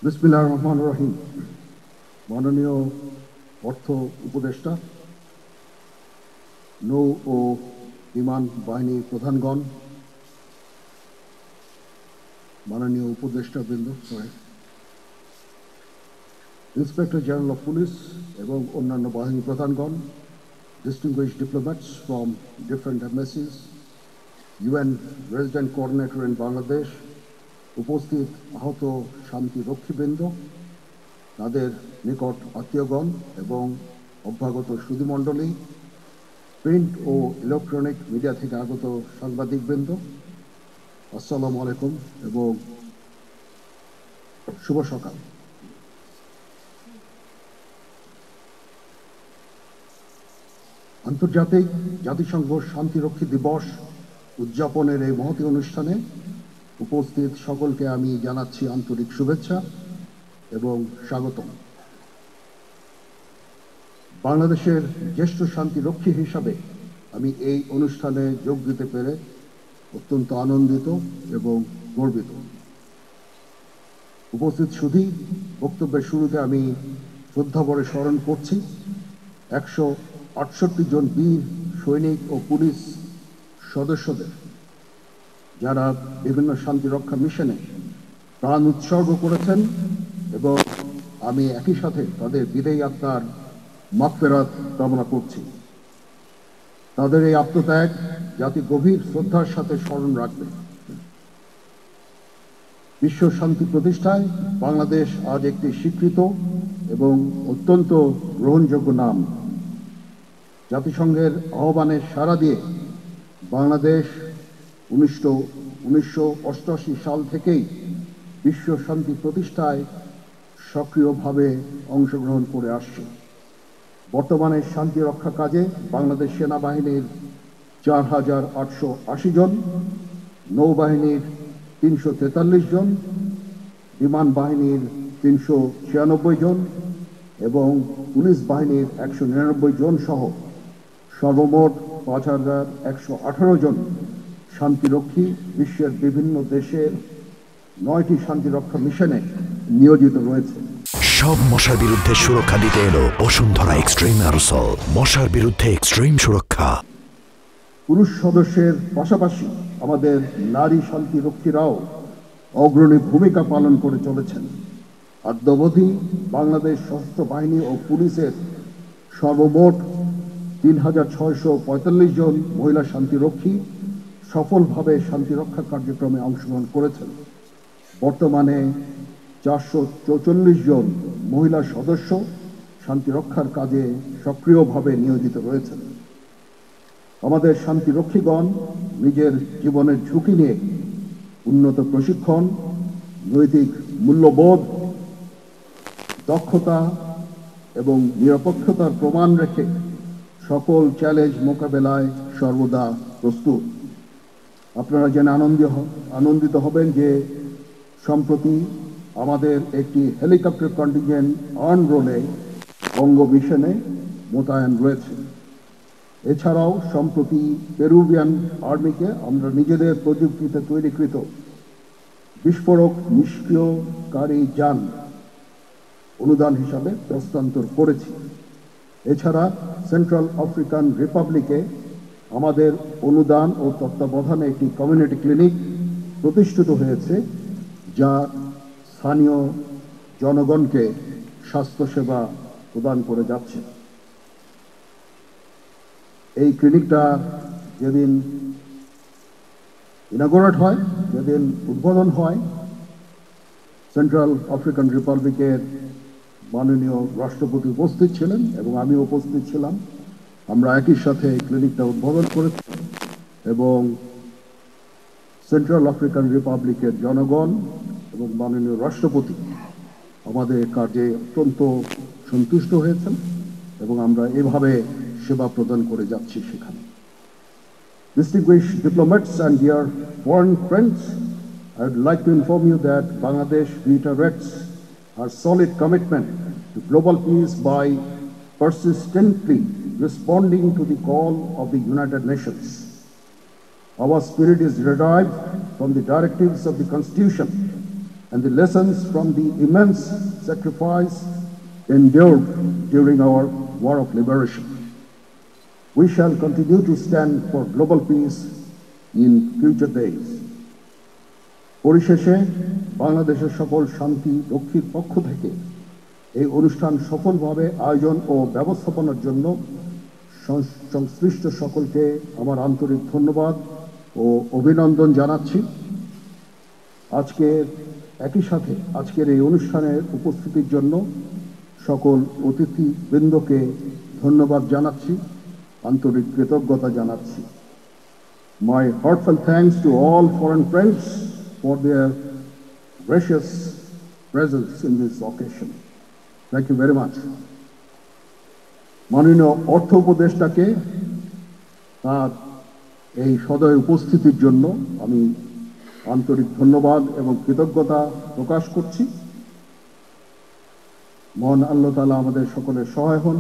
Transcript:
বিসমিল্লাহির রহমানির রহিম। মাননীয় অর্থ উপদেষ্টা, নৌ ও বিমান বাহিনীর প্রধানগণ, মাননীয় উপদেষ্টাবৃন্দ, ইন্সপেক্টর জেনারেল অফ পুলিশ এবং অন্যান্য বাহিনী প্রধানগণ, distinguished diplomats from different embassies, UN resident coordinator in Bangladesh, উপস্থিত আহত শান্তি রক্ষীবৃন্দ, তাদের নিকট আত্মীয়গণ এবং অভ্যাগত সুধীমণ্ডলী, প্রিন্ট ও ইলেকট্রনিক মিডিয়া থেকে আগত সাংবাদিকবৃন্দ, আসসালামু আলাইকুম এবং শুভ সকাল। আন্তর্জাতিক জাতিসংঘ শান্তিরক্ষী দিবস উদযাপনের এই মহতী অনুষ্ঠানে উপস্থিত সকলকে আমি জানাচ্ছি আন্তরিক শুভেচ্ছা এবং স্বাগতম। বাংলাদেশের জ্যেষ্ঠ শান্তিরক্ষী হিসাবে আমি এই অনুষ্ঠানে যোগ দিতে পেরে অত্যন্ত আনন্দিত এবং গর্বিত। উপস্থিত সুধী, বক্তব্যের শুরুতে আমি শ্রদ্ধাভরে স্মরণ করছি 168 জন বীর সৈনিক ও পুলিশ সদস্যদের, যারা বিভিন্ন শান্তিরক্ষা মিশনে প্রাণ উৎসর্গ করেছেন, এবং আমি একই সাথে তাদের বিদেয়ী আত্মার মাগফিরাত কামনা করছি। তাদের এই আত্মত্যাগ জাতি গভীর শ্রদ্ধার সাথে স্মরণ রাখবে। বিশ্ব শান্তি প্রতিষ্ঠায় বাংলাদেশ আজ একটি স্বীকৃত এবং অত্যন্ত গ্রহণযোগ্য নাম। জাতিসংঘের আহ্বানে সাড়া দিয়ে বাংলাদেশ 1988 সাল থেকেই বিশ্ব শান্তি প্রতিষ্ঠায় সক্রিয়ভাবে অংশগ্রহণ করে আসছে। বর্তমানে শান্তি রক্ষা কাজে বাংলাদেশ সেনাবাহিনীর 4880 জন, নৌবাহিনীর 343 জন, বিমান বাহিনীর 396 জন এবং পুলিশ বাহিনীর 199 জন সহ সর্বমোট 5118 জন শান্তিরক্ষী বিশ্বের বিভিন্ন দেশের 9টি শান্তিরক্ষা মিশনে নিয়োজিত রয়েছে। সব মশার বিরুদ্ধে সুরক্ষা দিতে এলো বসুন্ধরা এক্সট্রিম অ্যারোসল, মশার বিরুদ্ধে এক্সট্রিম সুরক্ষা। পুরুষ সদস্যের পাশাপাশি আমাদের নারী শান্তিরক্ষীরাও অগ্রণী ভূমিকা পালন করে চলেছেন। অদ্যাবধি বাংলাদেশ সশস্ত্র বাহিনী ও পুলিশের সর্বমোট 3645 জন মহিলা শান্তিরক্ষী সফলভাবে শান্তিরক্ষা কার্যক্রমে অংশগ্রহণ করেছেন। বর্তমানে 444 জন মহিলা সদস্য শান্তিরক্ষার কাজে সক্রিয়ভাবে নিয়োজিত রয়েছেন। আমাদের শান্তিরক্ষীগণ নিজের জীবনের ঝুঁকি নিয়ে উন্নত প্রশিক্ষণ, নৈতিক মূল্যবোধ, দক্ষতা এবং নিরপেক্ষতার প্রমাণ রেখে সকল চ্যালেঞ্জ মোকাবেলায় সর্বদা প্রস্তুত। আপনারা জেনে আনন্দিত হবেন যে সম্প্রতি আমাদের একটি হেলিকপ্টার কন্টিনজেন্ট আর্ম রোলে বঙ্গ মিশনে মোতায়েন রয়েছে। এছাড়াও সম্প্রতি পেরুভিয়ান আর্মিকে আমরা নিজেদের প্রযুক্তিতে তৈরিকৃত বিস্ফোরক নিষ্ক্রিয়কারী যান অনুদান হিসাবে হস্তান্তর করেছি। এছাড়া সেন্ট্রাল আফ্রিকান রিপাবলিকে আমাদের অনুদান ও তত্ত্বাবধানে একটি কমিউনিটি ক্লিনিক প্রতিষ্ঠিত হয়েছে, যা স্থানীয় জনগণকে স্বাস্থ্যসেবা প্রদান করে যাচ্ছে। এই ক্লিনিকটা যেদিন ইনাগোরেট হয়, যেদিন উদ্বোধন হয়, সেন্ট্রাল আফ্রিকান রিপাবলিকের মাননীয় রাষ্ট্রপতি উপস্থিত ছিলেন এবং আমি উপস্থিত ছিলাম। আমরা একই সাথে ক্লিনিকটা উদ্বোধন করেছি এবং সেন্ট্রাল আফ্রিকান রিপাবলিকের জনগণ এবং মাননীয় রাষ্ট্রপতি আমাদের কাজে অত্যন্ত সন্তুষ্ট হয়েছেন এবং আমরা এভাবে সেবা প্রদান করে যাচ্ছি সেখানে। Distinguished diplomats and dear foreign friends, I would like to inform you that Bangladesh reiterates our solid commitment to global peace by persistently responding to the call of the United Nations. Our spirit is derived from the directives of the Constitution and the lessons from the immense sacrifice endured during our War of Liberation. We shall continue to stand for global peace in future days. পরিশেষে বাংলাদেশের সকল শান্তি রক্ষীর পক্ষ থেকে এই অনুষ্ঠান সফলভাবে আয়োজন ও ব্যবস্থাপনার জন্য সংশ্লিষ্ট সকলকে আমার আন্তরিক ধন্যবাদ ও অভিনন্দন জানাচ্ছি। একই সাথে আজকের এই অনুষ্ঠানের উপস্থিতির জন্য সকল অতিথিবৃন্দকে ধন্যবাদ জানাচ্ছি, আন্তরিক কৃতজ্ঞতা জানাচ্ছি। My heartfelt thanks to all foreign friends for their gracious presence in this occasion. Thank you very much. মাননীয় অর্থ উপদেষ্টাকে তার এই সদয় উপস্থিতির জন্য আমি আন্তরিক ধন্যবাদ এবং কৃতজ্ঞতা প্রকাশ করছি। মহান আল্লাহ তাআলা আমাদের সকলের সহায় হন।